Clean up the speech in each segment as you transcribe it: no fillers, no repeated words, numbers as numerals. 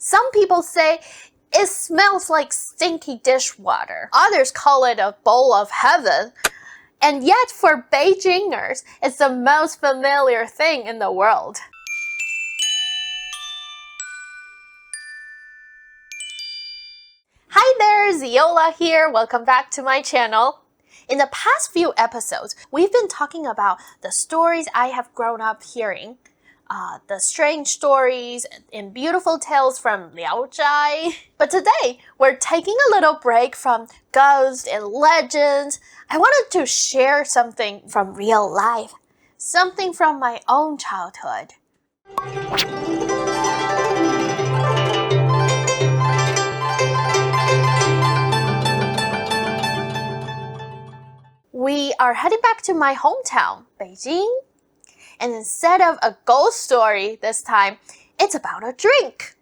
Some people say it smells like stinky dishwater. Others call it a bowl of heaven. And yet for Beijingers, it's the most familiar thing in the world. Hi there, Ziola here. Welcome back to my channel. In the past few episodes, we've been talking about the stories I have grown up hearing. The strange stories and beautiful tales from douzhi. But today, we're taking a little break from ghosts and legends. I wanted to share something from real life, something from my own childhood. We are heading back to my hometown, Beijing. And instead of a ghost story this time, it's about a drink.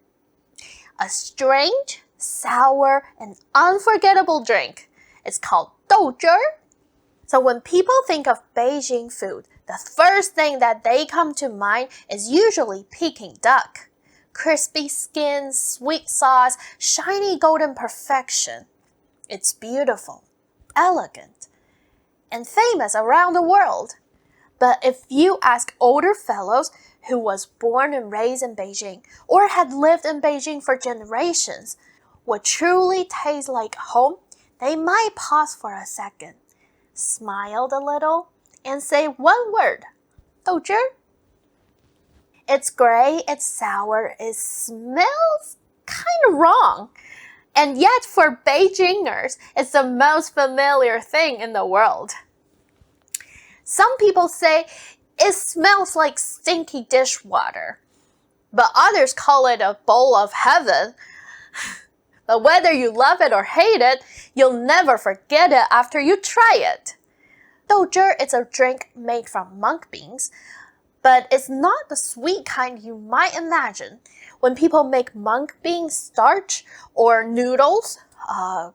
A strange, sour, and unforgettable drink. It's called douzhi. So when people think of Beijing food, the first thing that they come to mind is usually Peking duck. Crispy skin, sweet sauce, shiny golden perfection. It's beautiful, elegant, and famous around the world. But if you ask older fellows who was born and raised in Beijing or had lived in Beijing for generations, what truly tastes like home, they might pause for a second, smile a little, and say one word, douzhi. It's gray, it's sour, it smells kind of wrong. And yet for Beijingers, it's the most familiar thing in the world. Some people say it smells like stinky dishwater, but others call it a bowl of heaven. But whether you love it or hate it, you'll never forget it after you try it. Douzhi is a drink made from mung beans, but it's not the sweet kind you might imagine. When people make mung bean starch or noodles,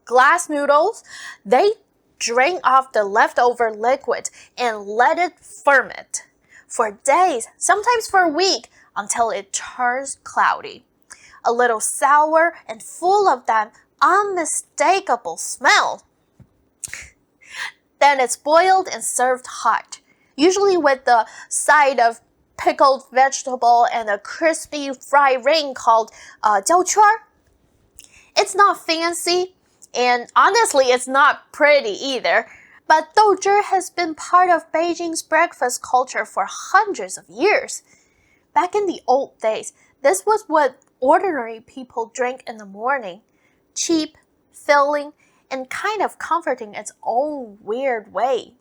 glass noodles, they drain off the leftover liquid and let it ferment for days, sometimes for a week, until it turns cloudy. A little sour and full of that unmistakable smell. Then it's boiled and served hot, usually with the side of pickled vegetable and a crispy fried ring called jiao. It's not fancy, and honestly, it's not pretty either. But douzhi has been part of Beijing's breakfast culture for hundreds of years. Back in the old days, this was what ordinary people drank in the morning. Cheap, filling, and kind of comforting its own weird way.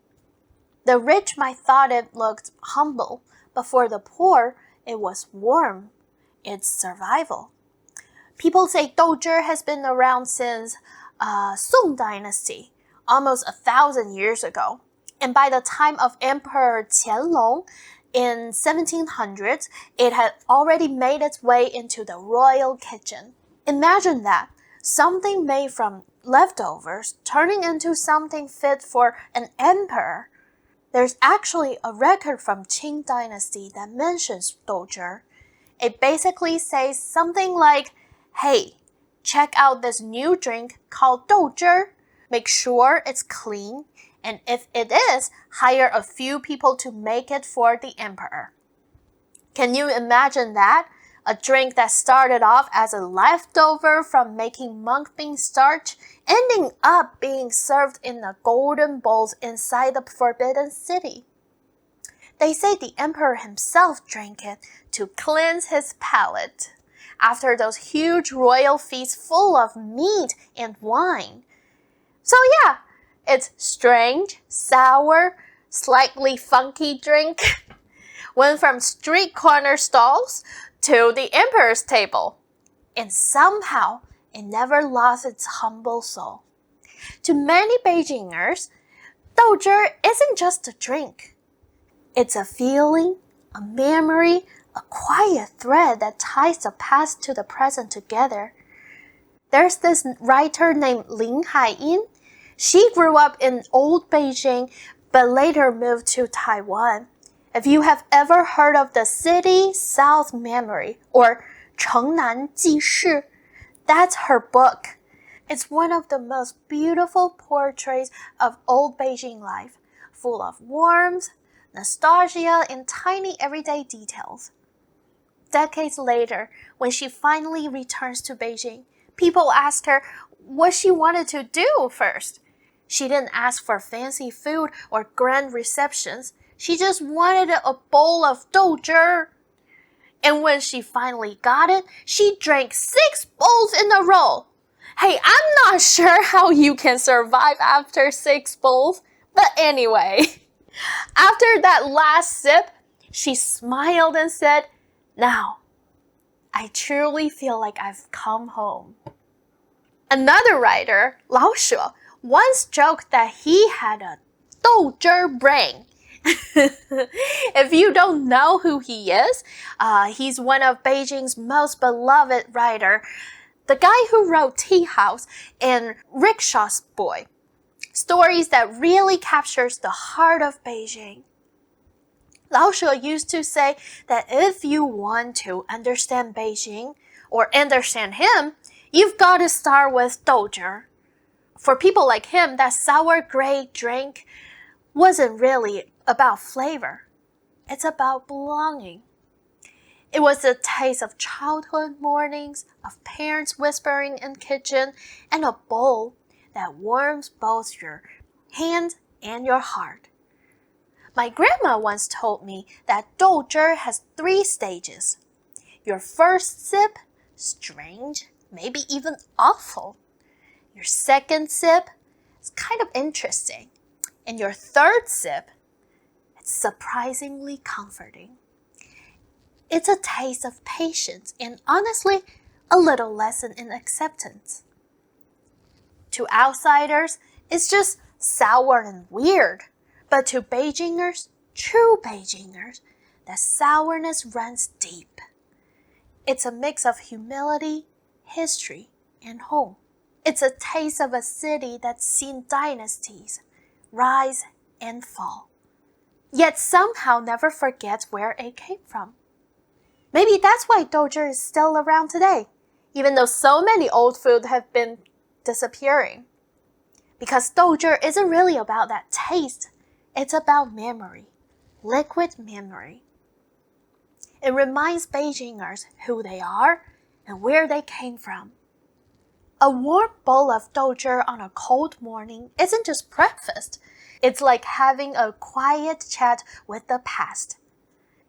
The rich might thought it looked humble, but for the poor, it was warm. It's survival. People say douzhi has been around since Song Dynasty, almost 1,000 years ago. And by the time of Emperor Qianlong in 1700s, it had already made its way into the royal kitchen. Imagine that, something made from leftovers turning into something fit for an emperor. There's actually a record from Qing Dynasty that mentions douzhi. It basically says something like, hey, check out this new drink called douzhi. Make sure it's clean, and if it is, hire a few people to make it for the emperor. Can you imagine that? A drink that started off as a leftover from making mung bean starch, ending up being served in the golden bowls inside the Forbidden City. They say the emperor himself drank it to cleanse his palate after those huge royal feasts full of meat and wine. So yeah, it's strange, sour, slightly funky drink. Went from street corner stalls to the emperor's table. And somehow, it never lost its humble soul. To many Beijingers, douzhi isn't just a drink. It's a feeling, a memory, a quiet thread that ties the past to the present together. There's this writer named Lin Haiyin. She grew up in old Beijing, but later moved to Taiwan. If you have ever heard of the City South Memory or 城南记事. That's her book. It's one of the most beautiful portraits of old Beijing life, full of warmth, nostalgia, and tiny everyday details. Decades later, when she finally returns to Beijing, people ask her what she wanted to do first. She didn't ask for fancy food or grand receptions. She just wanted a bowl of douzhi. And when she finally got it, she drank 6 bowls in a row. Hey, I'm not sure how you can survive after 6 bowls, but anyway. After that last sip, she smiled and said, "Now, I truly feel like I've come home." Another writer, Lao She, once joked that he had a douzhi brain. If you don't know who he is, he's one of Beijing's most beloved writer, the guy who wrote Tea House and Rickshaw's Boy, stories that really captures the heart of Beijing. Lao She used to say that if you want to understand Beijing or understand him, you've got to start with douzhi. For people like him, that sour gray drink wasn't really about flavor. It's about belonging. It was the taste of childhood mornings, of parents whispering in kitchen, and a bowl that warms both your hand and your heart. My grandma once told me that douzhi has 3 stages. Your first sip, strange, maybe even awful. Your second sip is kind of interesting. And your third sip, it's surprisingly comforting. It's a taste of patience and honestly, a little lesson in acceptance. To outsiders, it's just sour and weird. But to Beijingers, true Beijingers, that sourness runs deep. It's a mix of humility, history, and home. It's a taste of a city that's seen dynasties rise and fall, yet somehow never forgets where it came from. Maybe that's why douzhi is still around today, even though so many old food have been disappearing. Because douzhi isn't really about that taste, it's about memory, liquid memory. It reminds Beijingers who they are and where they came from. A warm bowl of douzhi on a cold morning isn't just breakfast. It's like having a quiet chat with the past.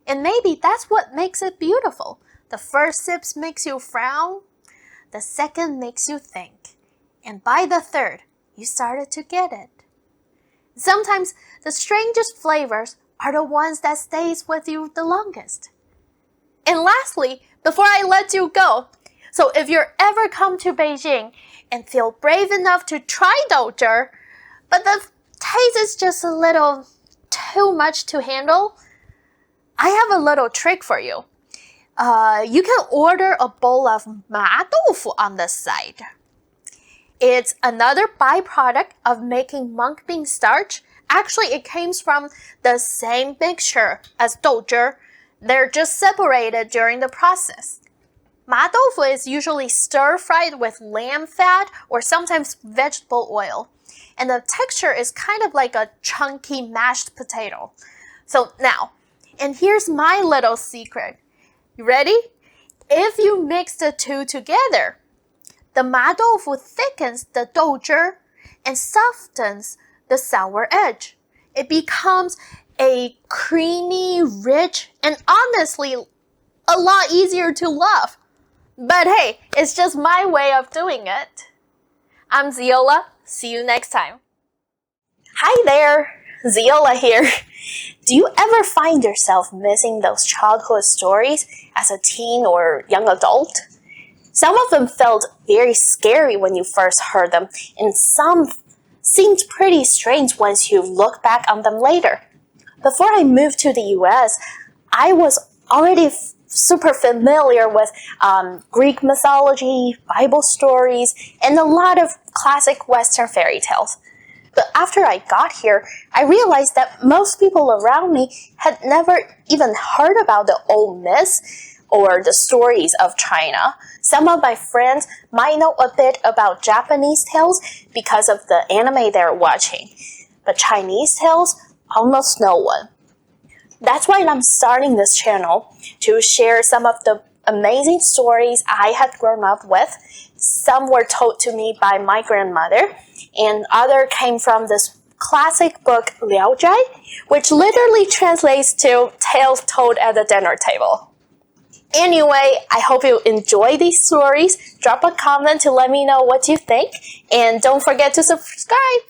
And maybe that's what makes it beautiful. The first sip makes you frown, the second makes you think, and by the third, you started to get it. Sometimes the strangest flavors are the ones that stays with you the longest. And lastly, before I let you go, so if you're ever come to Beijing and feel brave enough to try douzhi, but the taste is just a little too much to handle, I have a little trick for you. You can order a bowl of ma doufu on the side. It's another byproduct of making mung bean starch. Actually, it comes from the same mixture as douzhi. They're just separated during the process. Ma doufu is usually stir-fried with lamb fat or sometimes vegetable oil. And the texture is kind of like a chunky mashed potato. So now, and here's my little secret. You ready? If you mix the two together, the ma doufu thickens the douzhi and softens the sour edge. It becomes a creamy, rich, and honestly, a lot easier to love. But hey, it's just my way of doing it. I'm Ziola. See you next time. Hi there, Ziola here. Do you ever find yourself missing those childhood stories as a teen or young adult? Some of them felt very scary when you first heard them, and some seemed pretty strange once you look back on them later. Before I moved to the US, I was already super familiar with Greek mythology, Bible stories, and a lot of classic Western fairy tales. But after I got here, I realized that most people around me had never even heard about the old myths or the stories of China. Some of my friends might know a bit about Japanese tales because of the anime they're watching, but Chinese tales, almost no one. That's why I'm starting this channel, to share some of the amazing stories I had grown up with. Some were told to me by my grandmother, and other came from this classic book Liao Zhai, which literally translates to tales told at the dinner table. Anyway, I hope you enjoy these stories. Drop a comment to let me know what you think, and don't forget to subscribe.